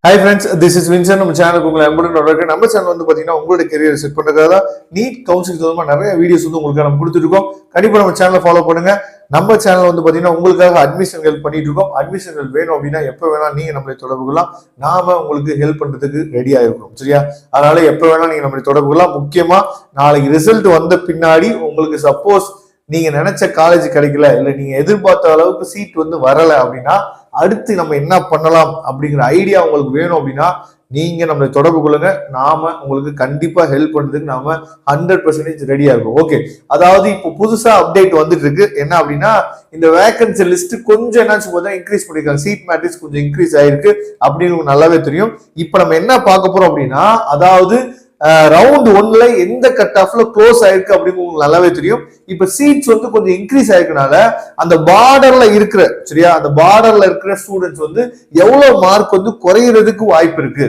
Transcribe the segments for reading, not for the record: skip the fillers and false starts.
Hi friends, this is Vincent. நம்ம சேனலுக்கு உங்களை அன்புடன் வரவேற்கிறேன். நம்ம சேனல் வந்து பாத்தீங்கன்னா உங்களோட கெரியர் செட் பண்றதுக்காக தான் நீட் கவுன்சிலிங் சம்பந்தமா நிறைய வீடியோஸ் வந்து உங்களுக்கு நம்ம கொடுத்துட்டு இருக்கோம். கண்டிப்பா நம்ம சேனலை ஃபாலோ பண்ணுங்க. நம்ம சேனல் வந்து பாத்தீங்கன்னா உங்களுக்காக அட்மிஷன் ஹெல்ப் பண்ணிட்டு இருக்கோம். அட்மிஷன் ஹெல்ப் வேணும் அப்படின்னா எப்ப வேணா நீங்க நம்மளை தொடர்பு கொள்ளலாம். நாம உங்களுக்கு ஹெல்ப் பண்றதுக்கு ரெடியா இருக்கிறோம். சரியா? அதனால எப்ப வேணா நீங்க நம்மளை தொடர்பு கொள்ளலாம். முக்கியமா நாளைக்கு ரிசல்ட் வந்த பின்னாடி உங்களுக்கு சப்போஸ் நீங்க நினைச்ச காலேஜ் கிடைக்கல, இல்ல நீங்க எதிர்பார்த்த அளவுக்கு சீட் வந்து வரல அப்படின்னா அடுத்து நம்ம என்ன பண்ணலாம் அப்படிங்கிற ஐடியா உங்களுக்கு வேணும் அப்படின்னா நீங்க நம்மளை தொடர்பு கொள்ளுங்க. நாம உங்களுக்கு கண்டிப்பா ஹெல்ப் பண்றதுக்கு நாம 100% ரெடியா இருக்கும். ஓகே, அதாவது இப்போ புதுசா அப்டேட் வந்துட்டு இருக்கு. என்ன அப்படின்னா இந்த வேகன்சி லிஸ்ட் கொஞ்சம் என்னாச்சு போதா இன்க்ரீஸ் பண்ணிருக்காங்க. சீட் மேட்ரிக்ஸ் கொஞ்சம் இன்க்ரீஸ் ஆயிருக்கு அப்படின்னு நல்லாவே தெரியும். இப்ப நம்ம என்ன பார்க்க போறோம் அப்படின்னா, அதாவது ரவுண்ட் 1ல எந்த கட் ஆஃப்ல க்ளோஸ் ஆயிருக்கு அப்படின்னு உங்களுக்கு நல்லாவே தெரியும். இப்ப சீட்ஸ் வந்து கொஞ்சம் இன்க்ரீஸ் ஆயிருக்கனால அந்த பார்டர்ல இருக்கிற சரியா அந்த பார்டர்ல இருக்கிற ஸ்டூடெண்ட்ஸ் வந்து எவ்வளவு மார்க் வந்து குறையிறதுக்கு வாய்ப்பு இருக்கு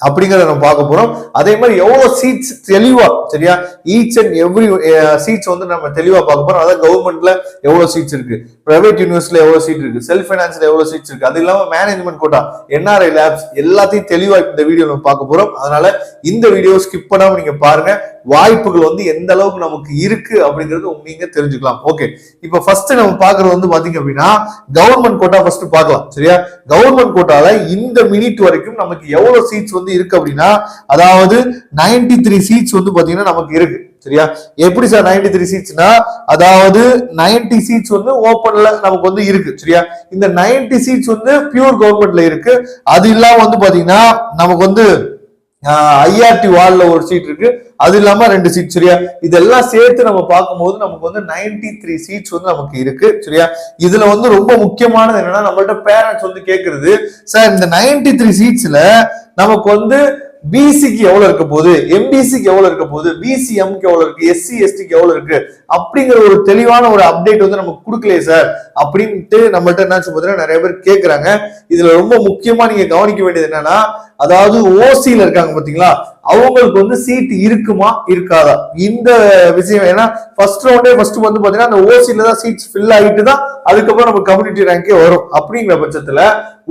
அப்படிங்கறத நம்ம பார்க்க போறோம். அதே மாதிரி எவ்வளவு சீட்ஸ் தெளிவா சரியா ஈச் அண்ட் எவ்ரி சீட்ஸ் வந்து நம்ம தெளிவா பார்க்க போறோம். அதாவது கவர்மெண்ட்ல எவ்வளவு சீட்ஸ் இருக்கு, பிரைவேட் யூனிவர்சிட்டியில எவ்வளவு சீட் இருக்கு, செல்ஃப் பைனான்ஸ்ல எவ்வளவு சீட்ஸ் இருக்கு, அது இல்லாம மேனேஜ்மெண்ட் கோட்டா, என்ஆர்ஐ லேப்ஸ் எல்லாத்தையும் தெளிவா இந்த வீடியோ நம்ம பார்க்க போறோம். அதனால இந்த வீடியோ ஸ்கிப் பண்ணாம நீங்க பாருங்க. வாய்ப்புகள் வந்து எந்த அளவுக்கு நமக்கு இருக்கு அப்படிங்கிறது நீங்க தெரிஞ்சுக்கலாம். ஓகே, இப்ப ஃபர்ஸ்ட் நம்ம பாக்குறது வந்து பாத்தீங்க அப்படின்னா கவர்மெண்ட் கோட்டா ஃபர்ஸ்ட் பார்க்கலாம். சரியா? கவர்மெண்ட் கோட்டால இந்த மினிட் வரைக்கும் நமக்கு எவ்வளவு சீட்ஸ் வந்து இருக்கு அப்படின்னா, அதாவது 93 சீட்ஸ் வந்து பாத்தீங்கன்னா நமக்கு இருக்கு. சரியா? எப்படி சார் 93 சீட்ஸ்னா, அதாவது 90 சீட்ஸ் வந்து ஓபன்ல நமக்கு வந்து இருக்கு. சரியா? இந்த 90 சீட்ஸ் வந்து பியூர் கவர்மெண்ட்ல இருக்கு. அது இல்லாம வந்து பாத்தீங்கன்னா நமக்கு வந்து ஐஆர்டி வார்டுல ஒரு சீட் இருக்கு, அது இல்லாம 2 சீட். சரியா? இதெல்லாம் சேர்த்து நம்ம பார்க்கும்போது நமக்கு வந்து 93 சீட்ஸ் வந்து நமக்கு இருக்கு. சரியா? இதுல வந்து ரொம்ப முக்கியமானது என்னன்னா, நம்மள்ட்ட பேரண்ட்ஸ் வந்து கேக்குறது, சார் இந்த 93 சீட்ஸ்ல நமக்கு வந்து பிசிக்கு எவ்வளவு இருக்க போகுது, எம்பிசிக்கு எவ்வளவு இருக்க போகுது, பிசிஎம்க்கு எவ்வளவு இருக்கு, எஸ்சி எஸ்டிக்கு எவ்வளவு இருக்கு அப்படிங்கிற ஒரு தெளிவான ஒரு அப்டேட் வந்து நமக்கு கொடுக்கலையே சார் அப்படின்ட்டு நம்மள்ட்ட என்ன சொல்றதுன்னா நிறைய பேர் கேட்கறாங்க. இதுல ரொம்ப முக்கியமா நீங்க கவனிக்க வேண்டியது என்னன்னா, அதாவது ஓசியில இருக்காங்க பாத்தீங்களா, அவங்களுக்கு வந்து சீட் இருக்குமா இருக்காதா இந்த விஷயம். ஏன்னா ஃபர்ஸ்ட் ரவுண்டே ஃபர்ஸ்ட் வந்து பாத்தீங்கன்னா அந்த ஓசியில தான் சீட்ஸ் ஃபில் ஆகிட்டு தான் அதுக்கப்புறம் நம்ம கம்யூனிட்டி ரேங்கே வரும். அப்படிங்கிற பட்சத்துல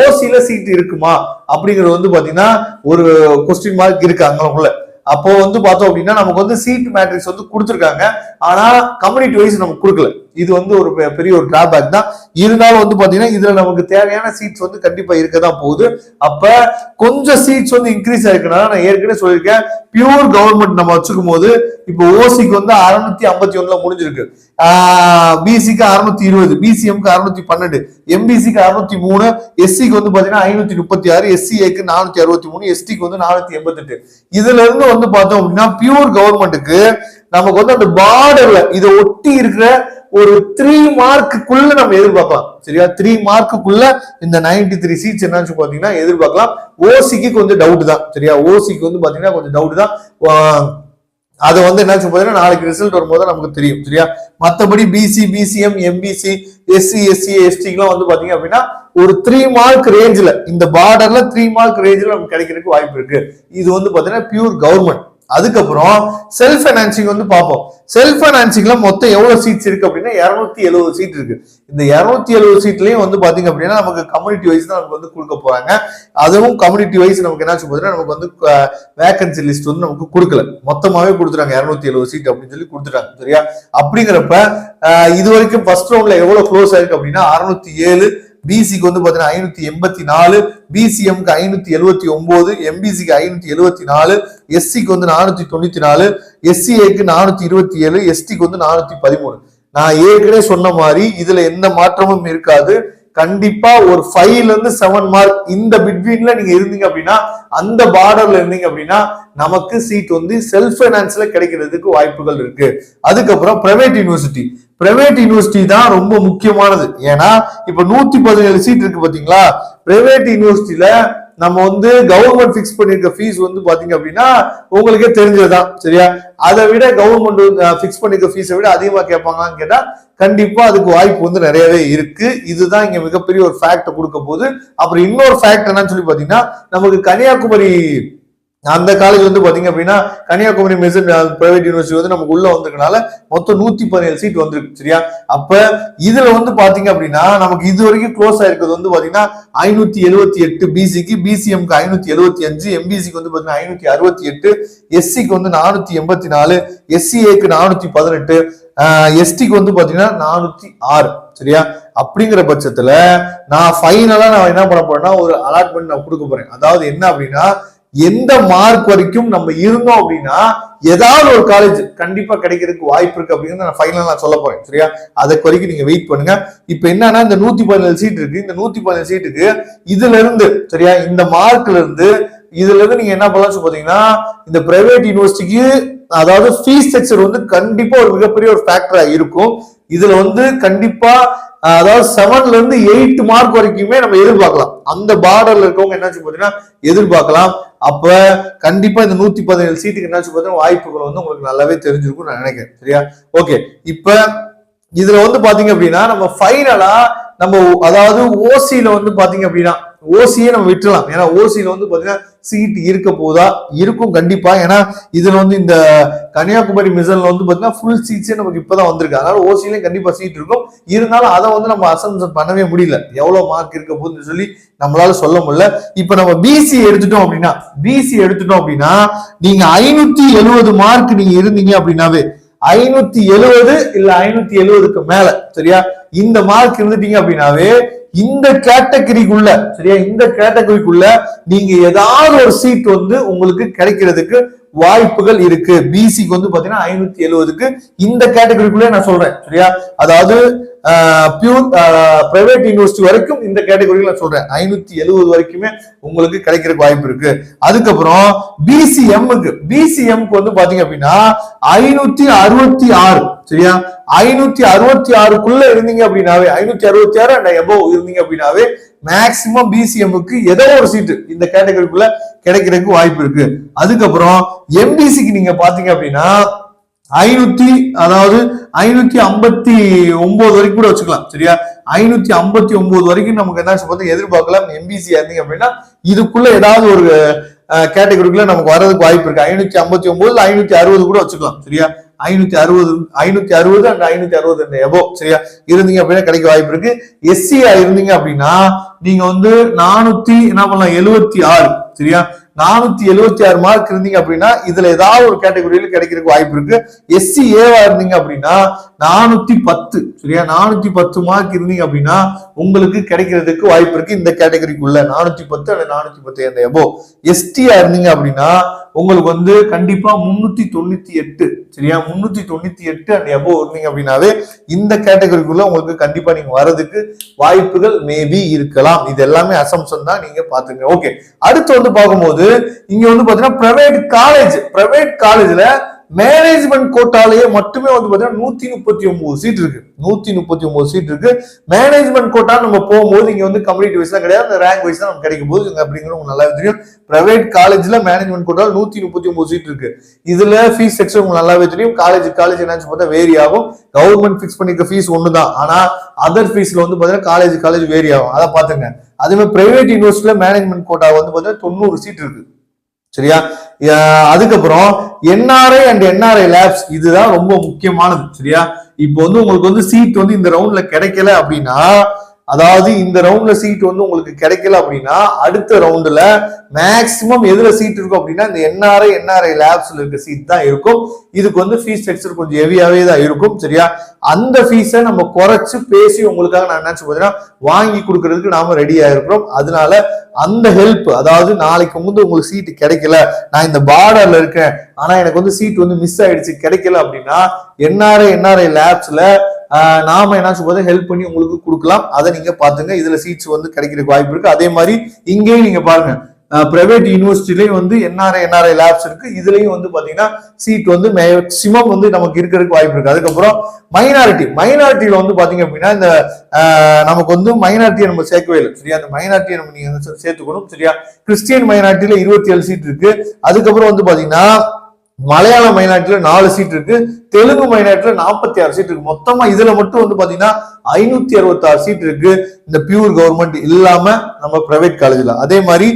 ஓசியில சீட் இருக்குமா அப்படிங்கிறது வந்து பாத்தீங்கன்னா ஒரு கொஸ்டின் மார்க் இருக்கு அங்களுக்குள்ள. அப்போ வந்து பார்த்தோம் அப்படின்னா நமக்கு வந்து சீட் மேட்ரிக்ஸ் வந்து கொடுத்துருக்காங்க, ஆனா கம்யூனிட்டி வைஸ் நமக்கு கொடுக்கல. இது வந்து ஒரு பெரிய ஒரு டிராபேக் தான். இருந்தாலும் வந்து பாத்தீங்கன்னா இதுல நமக்கு தேவையான சீட்ஸ் வந்து கண்டிப்பா இருக்கதான் போகுது. அப்ப கொஞ்சம் சீட்ஸ் வந்து இன்க்ரீஸ் ஆயிருக்கனால நான் ஏற்கனவே சொல்லியிருக்கேன், பியூர் கவர்மெண்ட் நம்ம வச்சுக்கும் போது இப்போ ஓசிக்கு வந்து 651ல முடிஞ்சிருக்கு, பிசிக்கு 620, பிசிஎம்க்கு 612, எம்பிசிக்கு 603, எஸ்சிக்கு வந்து பாத்தீங்கன்னா 536, எஸ்சிஏக்கு 463, எஸ்டிக்கு வந்து 488. இதுல இருந்து வந்து பார்த்தோம் அப்படின்னா பியூர் கவர்மெண்ட்டுக்கு நமக்கு வந்து அந்த பார்டர்ல இதை ஒட்டி இருக்கிற ஒரு 3 மார்க்குள்ள நம்ம எதிர்பார்க்கலாம். சரியா? 3 மார்க்குள்ள இந்த 93 சீட்ஸ் என்னாச்சு பாத்தீங்கன்னா எதிர்பார்க்கலாம். ஓசிக்கு கொஞ்சம் டவுட் தான். சரியா? ஓசிக்கு வந்து பாத்தீங்கன்னா கொஞ்சம் டவுட் தான். அதை வந்து என்ன பாத்தீங்கன்னா நாளைக்கு ரிசல்ட் வரும்போது நமக்கு தெரியும். சரியா? மத்தபடி BC, BCM, MBC, SC, SC, எஸ்டிக்குலாம் வந்து பாத்தீங்க அப்படின்னா ஒரு 3 மார்க் ரேஞ்சில், இந்த பார்டர்ல 3 மார்க் ரேஞ்சில் நமக்கு கிடைக்கிறதுக்கு வாய்ப்பு இருக்கு. இது வந்து பாத்தீங்கன்னா பியூர் கவர்மெண்ட். அதுக்கப்புறம் செல்ஃப் பைனான்சிங் வந்து பார்ப்போம். செல்ஃப் பைனான்சிங்ல மொத்தம் எவ்வளவு சீட்ஸ் இருக்கு அப்படின்னா 270 சீட் இருக்கு. இந்த 270 சீட்லயும் வந்து பாத்தீங்க அப்படின்னா நமக்கு கம்யூனிட்டி வைஸ் தான் நமக்கு வந்து கொடுக்க போறாங்க. அதுவும் கம்யூனிட்டி வைஸ் நமக்கு என்ன சொல்றதுன்னா நமக்கு வந்து வேகன்சி லிஸ்ட் வந்து நமக்கு கொடுக்கல, மொத்தமாவே கொடுத்துறாங்க 270 சீட் அப்படின்னு சொல்லி கொடுத்துட்டாங்க. சரியா? அப்படிங்கிறப்ப இது வரைக்கும் ஃபர்ஸ்ட் ரவுண்ட்ல எவ்வளவு க்ளோஸ் ஆயிருக்கு அப்படின்னா 607, பிசிக்கு வந்து பாத்தீங்கன்னா 584, பிசிஎம்க்கு 579, எம்பிசிக்கு 574, எஸ்சிக்கு வந்து 494, எஸ்சிஏக்கு 427, எஸ்டிக்கு வந்து 413. நான் ஏற்கனவே சொன்ன மாதிரி இதுல எந்த மாற்றமும் இருக்காது. கண்டிப்பா ஒரு 5ல இருந்து 7 மார்க் இந்த பிட்வீன்ல நீங்க இருந்தீங்க அப்படின்னா, அந்த பார்டர்ல இருந்தீங்க அப்படின்னா நமக்கு சீட் வந்து செல்ஃப் பைனான்ஸ்ல கிடைக்கிறதுக்கு வாய்ப்புகள் இருக்கு. அதுக்கப்புறம் பிரைவேட் யூனிவர்சிட்டி, பிரைவேட் யூனிவர்சிட்டி தான் ரொம்ப முக்கியமானது. ஏன்னா இப்ப 117 சீட் இருக்கு பாத்தீங்களா, பிரைவேட் யூனிவர்சிட்டியில நம்ம வந்து கவர்மெண்ட் பிக்ஸ் பண்ணிருக்க ஃபீஸ் வந்து பாத்தீங்க அப்படின்னா உங்களுக்கே தெரிஞ்சதுதான். சரியா? அதை விட கவர்மெண்ட் பிக்ஸ் பண்ணிருக்க ஃபீஸை விட அதிகமா கேட்பாங்கன்னு கேட்டா கண்டிப்பா அதுக்கு வாய்ப்பு வந்து நிறையவே இருக்கு. இதுதான் இங்க மிகப்பெரிய ஒரு ஃபேக்ட் கொடுக்க போகுது. அப்புறம் இன்னொரு ஃபேக்ட் என்னன்னு சொல்லி பாத்தீங்கன்னா, நமக்கு கன்னியாகுமரி அந்த காலேஜ் வந்து பாத்தீங்க அப்படின்னா கன்னியாகுமரி மெசன் பிரைவேட் யூனிவர்சிட்டி வந்து நமக்கு உள்ள வந்திருக்கனால மொத்தம் 117 சீட் வந்திருக்கு. சரியா? அப்ப இதுல வந்து பாத்தீங்க அப்படின்னா நமக்கு இது வரைக்கும் க்ளோஸ் ஆயிருக்கிறது வந்து பாத்தீங்கன்னா 578 பிசிக்கு, பிசிஎம்க்கு 575, எம்பிசிக்கு வந்து பாத்தீங்கன்னா 568, எஸ்சிக்கு வந்து 484, எஸ்சிஏக்கு 418, எஸ்டிக்கு வந்து பாத்தீங்கன்னா 406. சரியா? அப்படிங்கிற பட்சத்துல நான் ஃபைனலா நான் என்ன பண்ண போறேன்னா ஒரு அலாட்மெண்ட் நான் கொடுக்க போறேன். அதாவது என்ன அப்படின்னா எந்த மார்க் வரைக்கும் நம்ம இருந்தோம் அப்படின்னா ஏதாவது ஒரு காலேஜ் கண்டிப்பா கிடைக்கிறதுக்கு வாய்ப்பு இருக்கு அப்படின்னு நான் ஃபைனலா நான் சொல்ல போறேன். சரியா? அதுக்கு வரைக்கும் நீங்க வெயிட் பண்ணுங்க. இப்ப என்னன்னா இந்த 117 சீட் இருக்கு. இந்த 117 சீட்டுக்கு இதுல இருந்து, சரியா, இந்த மார்க்ல இருந்து இதுல இருந்து நீங்க என்ன பண்ணலாம் பாத்தீங்கன்னா இந்த பிரைவேட் யூனிவர்சிட்டிக்கு அதாவது ஃபீஸ் ஸ்ட்ரக்சர் வந்து கண்டிப்பா ஒரு மிகப்பெரிய ஒரு ஃபேக்டரா இருக்கும். இதுல வந்து கண்டிப்பா அதாவது 7ல இருந்து 8 மார்க் வரைக்குமே நம்ம எதிர்பார்க்கலாம். அந்த பார்டர்ல இருக்கவங்க என்னாச்சு பாத்தீங்கன்னா எதிர்பார்க்கலாம். அப்ப கண்டிப்பா இந்த 117 சீட்டுக்கு என்னாச்சு பாத்தீங்கன்னா வாய்ப்புகள் வந்து உங்களுக்கு நல்லாவே தெரிஞ்சிருக்கும் நான் நினைக்கிறேன். சரியா? ஓகே, இப்ப இதுல வந்து பாத்தீங்க அப்படின்னா நம்ம ஃபைனலா நம்ம அதாவது ஓசியில வந்து பாத்தீங்க அப்படின்னா ஓசியே நம்ம விட்டுலாம். ஏன்னா ஓசியில வந்து பாத்தீங்கன்னா சீட் இருக்க போதா இருக்கும் கண்டிப்பா. ஏன்னா இதுல வந்து இந்த கன்னியாகுமரி மிசன்ல வந்து பாத்தீங்கன்னா ஃபுல் சீட்ஸே நமக்கு இப்பதான் வந்திருக்கு. அதனால ஓசியிலையும் கண்டிப்பா சீட் இருக்கும். இருந்தாலும் அதை வந்து நம்ம அசம்ஷன் பண்ணவே முடியல எவ்வளவு மார்க் இருக்க போகுதுன்னு சொல்லி நம்மளால சொல்ல முடியல. இப்ப நம்ம பிசி எடுத்துட்டோம் அப்படின்னா நீங்க 570 மார்க் நீங்க இருந்தீங்க அப்படின்னாவே 570 இல்ல 570க்கு மேல, சரியா, இந்த மார்க் இருந்துட்டீங்க அப்படின்னாவே இந்த கேட்டகரிக்குள்ள, சரியா, இந்த கேட்டகரிக்குள்ள நீங்க ஏதாவது ஒரு சீட் வந்து உங்களுக்கு கிடைக்கிறதுக்கு வாய்ப்புகள் இருக்கு. பிசிக்கு வந்து பாத்தீங்கன்னா 570க்கு இந்த கேட்டகரிக்குள்ள நான் சொல்றேன். சரியா? அதாவது பியூர் பிரைவேட் யூனிவர்சிட்டி வரைக்கும் இந்த கேட்டகரியில சொல்றேன் 570 வரைக்குமே உங்களுக்கு கிடைக்கிறதுக்கு வாய்ப்பு இருக்கு. அதுக்கப்புறம் பிசிஎம்க்கு வந்து பாத்தீங்க அப்படின்னா 566, சரியா, 566க்குள்ள இருந்தீங்க அப்படின்னாவே 566 அண்ட் எபோவ் இருந்தீங்க அப்படின்னாவே மேக்சிமம் பிசிஎம்க்கு ஏதோ ஒரு சீட்டு இந்த கேட்டகரிக்குள்ள கிடைக்கிறதுக்கு வாய்ப்பு இருக்கு. அதுக்கப்புறம் எம்பிசிக்கு நீங்க பாத்தீங்க அப்படின்னா 559 வரைக்கும் கூட வச்சுக்கலாம். சரியா? 559 வரைக்கும் நமக்கு என்ன எதிர்பார்க்கலாம். எம்பிசி இருந்தீங்க அப்படின்னா இதுக்குள்ள ஏதாவது ஒரு கேட்டகரிக்குள்ள நமக்கு வர்றதுக்கு வாய்ப்பு இருக்கு. 559 560 கூட வச்சுக்கலாம். சரியா? 560 அண்ட் 560 எபோ, சரியா, இருந்தீங்க அப்படின்னா கிடைக்க வாய்ப்பு இருக்கு. எஸ்சியா இருந்தீங்க அப்படின்னா நீங்க வந்து 476, சரியா, 476 மார்க் இருந்தீங்க அப்படின்னா இதுல ஏதாவது ஒரு கேட்டகரியில கிடைக்கிறதுக்கு வாய்ப்பு இருக்கு. எஸ்சி ஏவா இருந்தீங்க அப்படின்னா 410, சரியா, 410 மார்க் இருந்தீங்க அப்படின்னா உங்களுக்கு கிடைக்கிறதுக்கு வாய்ப்பு இருக்கு இந்த கேட்டகரிக்குள்ள 410 அல்லது 410 அந்த எபோ. எஸ்டியா இருந்தீங்க அப்படின்னா உங்களுக்கு வந்து கண்டிப்பா 398, சரியா, 398 அண்ட் எபோ இருந்தீங்க அப்படின்னாவே இந்த கேட்டகரிக்குள்ள உங்களுக்கு கண்டிப்பா நீங்க வர்றதுக்கு வாய்ப்புகள் மேபி இருக்கலாம். இது எல்லாமே அசம்ஷன் தான், நீங்க பாத்துங்க. ஓகே, அடுத்து வந்து பார்க்கும்போது இங்க வந்து பாத்தீங்கன்னா பிரைவேட் காலேஜ்ல மேனேஜ்மெண்ட் கோட்டாலேயே மட்டுமே வந்து பாத்தீங்கன்னா 139 சீட் இருக்கு. 139 சீட் இருக்கு. மேனேஜ்மெண்ட் கோட்டா நம்ம போகும்போது இங்க வந்து கம்யூனிட்டி வைஸ் தான் கிடையாது, ரேங்க் வைஸ் தான் நமக்கு கிடைக்கும் போது அப்படிங்கிறது உங்களுக்கு நல்லா தெரியும். பிரைவேட் காலேஜ்ல மேனேஜ்மெண்ட் கோட்டால 139 சீட் இருக்கு. இதுல ஃபீஸ் ஸ்ட்ரக்சர் உங்களுக்கு நல்லாவே தெரியும். காலேஜ் என்னன்னு பார்த்தா வேரி ஆகும். கவர்மெண்ட் பிக்ஸ் பண்ணிக்க ஃபீஸ் ஒண்ணுதான், ஆனா அதர் ஃபீஸ்ல வந்து பாத்தீங்கன்னா காலேஜ் வேரி ஆகும். அதை பாத்துங்க. அதே மாதிரி பிரைவேட் யூனிவர்சிட்டியில மேனேஜ்மெண்ட் கோட்டா வந்து பாத்தீங்கன்னா 90 சீட் இருக்கு. சரியா? அதுக்கப்புறம் என்ஆர்ஐ அண்ட் என்ஆர்ஐ லேப்ஸ், இதுதான் ரொம்ப முக்கியமானது. சரியா? இப்போ வந்து உங்களுக்கு வந்து சீட் வந்து இந்த ரவுண்ட்ல கிடைக்கல அப்படின்னா, அதாவது இந்த ரவுண்ட்ல சீட் வந்து உங்களுக்கு கிடைக்கல அப்படின்னா அடுத்த ரவுண்ட்ல மேக்சிமம் எதுல சீட் இருக்கும் அப்படின்னா இந்த என்ஆர்ஐ லேப்ஸ்ல இருக்க சீட் தான் இருக்கும். இதுக்கு வந்து ஃபீஸ் ஸ்ட்ரக்சர் கொஞ்சம் ஹெவியாவே தான் இருக்கும். சரியா? அந்த ஃபீஸை நம்ம குறைச்சு பேசி உங்களுக்காக நான் நினைச்சு பார்த்தீங்கன்னா வாங்கி கொடுக்கறதுக்கு நாம ரெடியா இருக்கிறோம். அதனால அந்த ஹெல்ப், அதாவது நாளைக்கு வந்து உங்களுக்கு சீட்டு கிடைக்கல, நான் இந்த பார்டர்ல இருக்கேன் ஆனா எனக்கு வந்து சீட் வந்து மிஸ் ஆயிடுச்சு கிடைக்கல அப்படின்னா என்ஆர்ஐ லேப்ஸ்ல நாம என்ன சொல்றது ஹெல்ப் பண்ணி உங்களுக்கு கொடுக்கலாம். அதை நீங்க பாத்துங்க. இதுல சீட்ஸ் வந்து கிடைக்கிறதுக்கு வாய்ப்பு இருக்கு. அதே மாதிரி இங்கேயும் நீங்க பாருங்க, பிரைவேட் யூனிவர்சிட்டிலையும் வந்து என்ஆர்ஐ லேப்ஸ் இருக்கு. இதுலயும் வந்து பாத்தீங்கன்னா சீட் வந்து மேக்சிமம் வந்து நமக்கு இருக்கிறதுக்கு வாய்ப்பு இருக்கு. அதுக்கப்புறம் மைனாரிட்டியில வந்து பாத்தீங்க அப்படின்னா இந்த நமக்கு வந்து மைனாரிட்டியை நம்ம சேர்க்கவே இல்லை. சரியா? அந்த மைனாரிட்டியை நம்ம நீங்க சேர்த்துக்கணும். சரியா? கிறிஸ்டியன் மைனாரிட்டியில 27 சீட் இருக்கு. அதுக்கப்புறம் வந்து பாத்தீங்கன்னா மலையாள மைனாரிட்டில 4 சீட் இருக்கு, தெலுங்கு மைனாரிட்டில 46 சீட் இருக்கு. மொத்தமா இதுல மட்டும் வந்து பாத்தீங்கன்னா 566 சீட் இருக்கு இந்த பியூர் கவர்மெண்ட் இல்லாம நம்ம பிரைவேட் காலேஜ்ல. அதே மாதிரி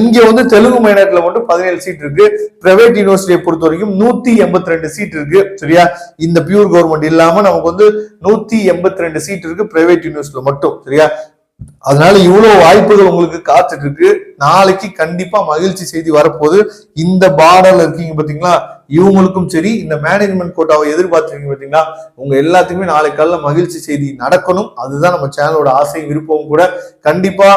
இங்க வந்து தெலுங்கு மைனாரிட்டில மட்டும் 17 சீட் இருக்கு. பிரைவேட் யூனிவர்சிட்டியை பொறுத்த வரைக்கும் 182 சீட் இருக்கு. சரியா, இந்த பியூர் கவர்மெண்ட் இல்லாம நமக்கு வந்து 182 சீட் இருக்கு பிரைவேட் யூனிவர்சிட்டியில மட்டும். சரியா, அதனால இவ்வளவு வாய்ப்புகள் உங்களுக்கு காத்துட்டு இருக்கு. நாளைக்கு கண்டிப்பா மகிழ்ச்சி செய்தி வரப்போகுது. இந்த பார்டர்ல இருக்கீங்க பாத்தீங்களா, இவங்களுக்கும் சரி, இந்த மேனேஜ்மெண்ட் கோட்டாவை எதிர்பார்த்துருக்கீங்க பாத்தீங்களா, உங்க எல்லாத்துக்குமே நாளை காலைல மகிழ்ச்சி செய்தி நடக்கணும். அதுதான் நம்ம சேனலோட ஆசை விருப்பம் கூட. கண்டிப்பா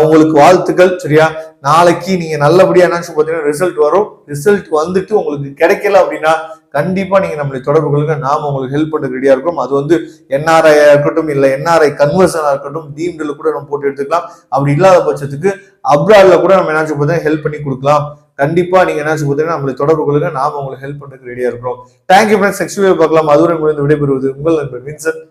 உங்களுக்கு வாழ்த்துக்கள். சரியா, நாளைக்கு நீங்க நல்லபடியா என்னன்னு பாத்தீங்கன்னா ரிசல்ட் வரும். ரிசல்ட் வந்துட்டு உங்களுக்கு கிடைக்கல அப்படின்னா கண்டிப்பா நீங்க நம்மளை தொடர்பு கொள்ளுங்க. நாம உங்களுக்கு ஹெல்ப் பண்ண ரெடியா இருக்கும். அது வந்து என்ஆர்ஐ இருக்கட்டும், இல்ல என்ஆர்ஐ கன்வர்ஷனா இருக்கட்டும், டீம்ல கூட நம்ம போட்டு எடுத்துக்கலாம். அப்படி இல்லாத பட்சத்துக்கு அப்ராட்ல கூட நம்ம என்ன பார்த்தீங்கன்னா ஹெல்ப் பண்ணி கொடுக்கலாம். கண்டிப்பா நீங்க என்ன பார்த்தீங்கன்னா நம்மளை தொடர்பு கொள்ளுங்க. நாம உங்களுக்கு ஹெல்ப் பண்றதுக்கு ரெடியா இருக்கிறோம். Thank you friends. நெக்ஸ்ட் வீடியோ பார்க்கலாம். அதுவரை முடிந்து விடைபெறுவது உங்கள் நண்பர் வின்சென்ட்.